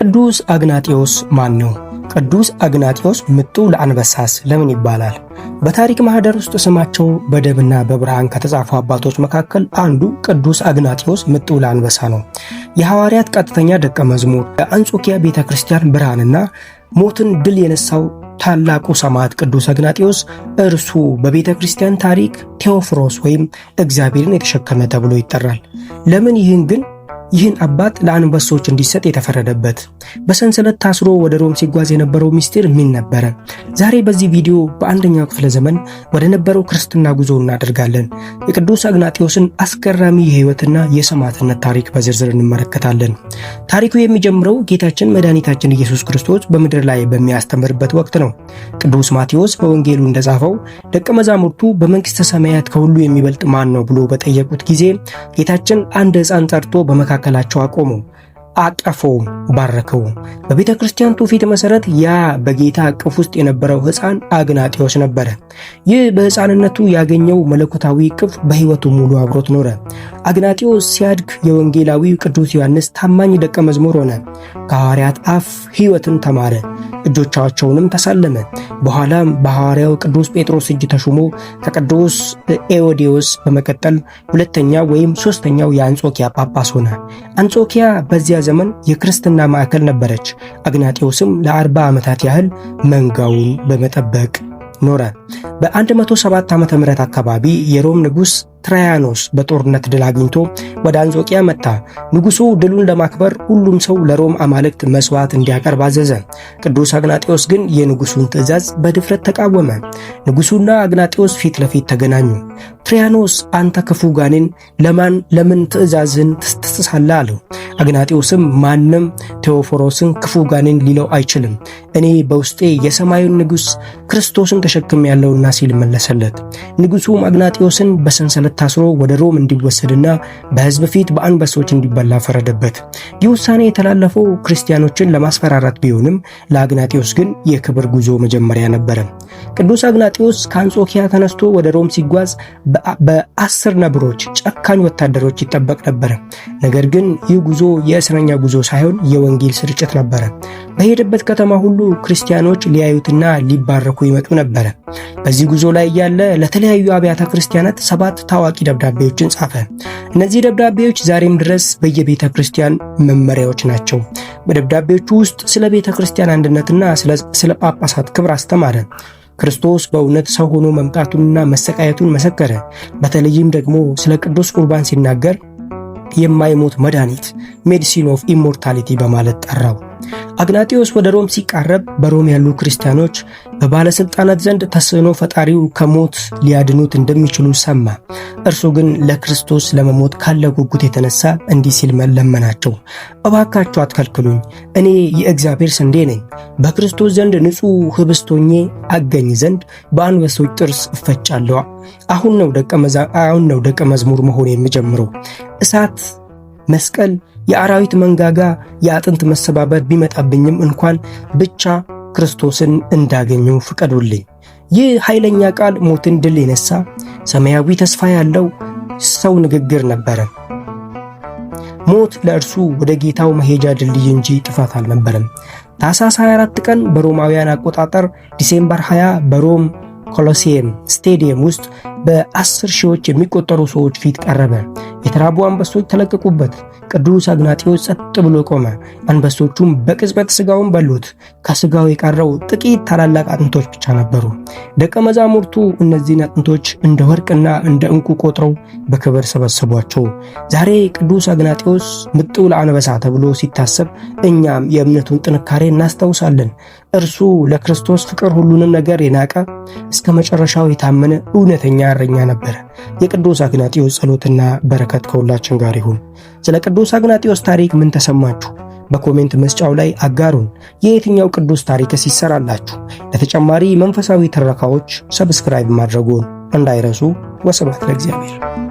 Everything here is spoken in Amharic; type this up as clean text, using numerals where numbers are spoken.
ቅዱስ አግናጢዮስ ማን ነው? ቅዱስ አግናጢዮስ ምጡዕ ለአንበሳስ ለምን ይባላል? በታሪክ ማህደር ውስጥ ስማቸው በደምና በብርሃን ከተጻፉ አባቶች መካከል አንዱ ቅዱስ አግናጢዮስ ምጡዕ ለአንበሳ ነው። የሐዋርያት ቀጥተኛ ደቀ መዝሙር፣ የአንጾኪያ ቤተክርስቲያን ብርሃንና ሞትን ድል የነሳው ታላቁ ሰማዕት ቅዱስ አግናጢዮስ እርሱ በቤተክርስቲያን ታሪክ ቴዎፍሮስ ወይም እግዚአብሔርን የተሸከመ ተብሎ ይጠራል። ለምን ይህን አባት ለአንበሶች እንዲሰጥ የተፈረደበት? በሰንሰለት ታስሮ ወደ ሮም ሲጓዝ የነበረው ምስጢር ምን ነበረ? ዛሬ በዚህ ቪዲዮ በአንደኛው ክፍለ ዘመን ወደ ነበረው ክርስትና ጉዞ እናደርጋለን። የቅዱስ አግናጢዮስን አስገራሚ የሕይወትና የሰማዕትነት ታሪክ በዝርዝር እንመለከታለን። ታሪኩ የሚጀምረው ጌታችን መድኃኒታችን ኢየሱስ ክርስቶስ በምድር ላይ በሚያስተምርበት ወቅት ነው። ቅዱስ ማቴዎስ በወንጌሉ እንደጻፈው ደቀ መዛሙርቱ በመንግሥተ ሰማያት ከሁሉ የሚበልጥ ማን ነው ብሎ በጠየቁት ጊዜ ጌታችን አንድ ሕፃን ጠርቶ በመካከላቸው አቆመው፣ አቀፈው፣ ባረከው። በቤተ ክርስቲያን ትውፊት መሰረት ያ በጌታ እቅፍ ውስጥ የነበረው ሕፃን አግናጢዮስ ነበረ። ይህ በሕፃንነቱ ያገኘው መለኮታዊ እቅፍ በሕይወቱ ሙሉ አብሮት ኖረ። አግናጢዮስ ሲያድግ የወንጌላዊው ቅዱስ ዮሐንስ ታማኝ ደቀ መዝሙር ሆነ። ከሐዋርያት አፍ ሕይወትን ተማረ፣ እጆቻቸውንም ተሳለመ። በኋላም በሐዋርያው ቅዱስ ጴጥሮስ እጅ ተሹሞ ከቅዱስ ኤዎዴዎስ በመቀጠል ሁለተኛ ወይም ሶስተኛው የአንጾኪያ ጳጳስ ሆነ። አንጾኪያ በዚያ ዘመን የክርስትና ማዕከል ነበረች። አግናጢዮስም ለ40 ዓመታት ያህል መንጋውን በመጠበቅ ኖረ። በ107 ዓመተ ምህረት አካባቢ የሮም ንጉሥ ትራያኖስ በጦርነት ድል አግኝቶ ወደ አንጾኪያ መጣ። ንጉሡ ድሉን ለማክበር ሁሉም ሰው ለሮም አማልክት መስዋዕት እንዲያቀርብ አዘዘ። ቅዱስ አግናጢዮስ ግን የንጉሡን ትእዛዝ በድፍረት ተቃወመ። ንጉሡና አግናጢዮስ ፊት ለፊት ተገናኙ። ትራያኖስ አንተ ክፉ ጋኔን ለምን ትእዛዝን ትጥሳለህ አለው። አግናጢዮስም ማንም ቴዎፎሮስን ክፉ ጋኔን ሊለው አይችልም፣ እኔ በውስጤ የሰማዩን ንጉሥ ክርስቶስን ተሸክሜያለሁና ሲል መለሰለት። ንጉሡም አግናጢዮስን በሰንሰለት ታስሮ ወደ ሮም እንዲወሰድና በሕዝብ ፊት በአንበሶች እንዲበላ ፈረደበት። ይህ ውሳኔ የተላለፈው ክርስቲያኖችን ለማስፈራራት ቢሆንም ለአግናጢዮስ ግን የክብር ጉዞ መጀመሪያ ነበረ። ቅዱስ አግናጢዮስ ከአንጾኪያ ተነስቶ ወደ ሮም ሲጓዝ በ10 ነብሮች ጨካኝ ወታደሮች ይጠበቅ ነበር። ነገር ግን ይህ ጉዞ የእስረኛ ጉዞ ሳይሆን የወንጌል ስርጭት ነበረ። በሄደበት ከተማ ሁሉ ክርስቲያኖች ሊያዩትና ሊባረኩ ይመጡ ነበረ። በዚህ ጉዞ ላይ ያለ ለተለያዩ አብያተ ክርስቲያናት 7 ታዋቂ ደብዳቤዎችን ጻፈ። እነዚህ ደብዳቤዎች ዛሬም ድረስ በየቤተ ክርስቲያን መመሪያዎች ናቸው። በደብዳቤዎቹ ውስጥ ስለ ቤተ ክርስቲያን አንድነትና ስለ ጳጳሳት ክብር አስተማረ። ክርስቶስ በእውነት ሰው ሆኖ መምጣቱንና መሰቃየቱን መሰከረ። በተለይም ደግሞ ስለ ቅዱስ ቁርባን ሲናገር የማይሞት መድኃኒት ሜዲሲን ኦፍ ኢሞርታሊቲ በማለት ጠራው። አግናጢዮስ ወደ ሮም ሲቃረብ በሮም ያሉ ክርስቲያኖች በባለስልጣናት ዘንድ ተጽዕኖ ፈጣሪው ከሞት ሊያድኑት እንደሚችሉ ሰማ። እርሱ ግን ለክርስቶስ ለመሞት ካለ ጉጉት የተነሳ እንዲህ ሲል ለመናቸው፣ እባካችሁ አትከልክሉኝ፣ እኔ የእግዚአብሔር ስንዴ ነኝ። በክርስቶስ ዘንድ ንጹሕ ኅብስት ሆኜ አገኝ ዘንድ በአንበሶች ጥርስ እፈጫለሁ። አሁን ነው ደቀ መዝሙር መሆን የሚጀምረው። እሳት፣ መስቀል፣ የአራዊት መንጋጋ፣ የአጥንት መሰባበር ቢመጣብኝም እንኳን ብቻ ክርስቶስን እንዳገኘው ፍቀዱልኝ። ይህ ኃይለኛ ቃል ሞትን ድል የነሳ ሰማያዊ ተስፋ ያለው ሰው ንግግር ነበረ። ሞት ለእርሱ ወደ ጌታው መሄጃ ድልድይ እንጂ ጥፋት አልነበረም። ታኅሳስ 24 ቀን በሮማውያን አቆጣጠር ዲሴምበር 20 በሮም ኮሎሲየም ስቴዲየም ውስጥ በ10 ሺዎች የሚቆጠሩ ሰዎች ፊት ቀረበ። የተራቡ አንበሶች ተለቀቁበት። ቅዱስ አግናጢዮስ ጸጥ ብሎ ቆመ። አንበሶቹም በቅጽበት ሥጋውን በሉት። ከሥጋው የቀረው ጥቂት ታላላቅ አጥንቶች ብቻ ነበሩ። ደቀ መዛሙርቱ እነዚህን አጥንቶች እንደ ወርቅና እንደ ዕንቁ ቆጥረው በክብር ሰበሰቧቸው። ዛሬ ቅዱስ አግናጢዮስ ምጡዕ ለአንበሳ ተብሎ ሲታሰብ እኛም የእምነቱን ጥንካሬ እናስታውሳለን። እርሱ ለክርስቶስ ፍቅር ሁሉንም ነገር የናቀ እስከ መጨረሻው የታመነ እውነተኛ እረኛ ነበረ። የቅዱስ አግናጢዮስ ጸሎትና በረከት ከሁላችን ጋር ይሁን። ስለ ቅዱስ አግናጢዮስ ታሪክ ምን ተሰማችሁ? በኮሜንት መስጫው ላይ አጋሩን። የየትኛው ቅዱስ ታሪክስ ይሰራላችሁ? ለተጨማሪ መንፈሳዊ ትረካዎች ሰብስክራይብ ማድረጉን እንዳይረሱ። ወስብሐት ለእግዚአብሔር።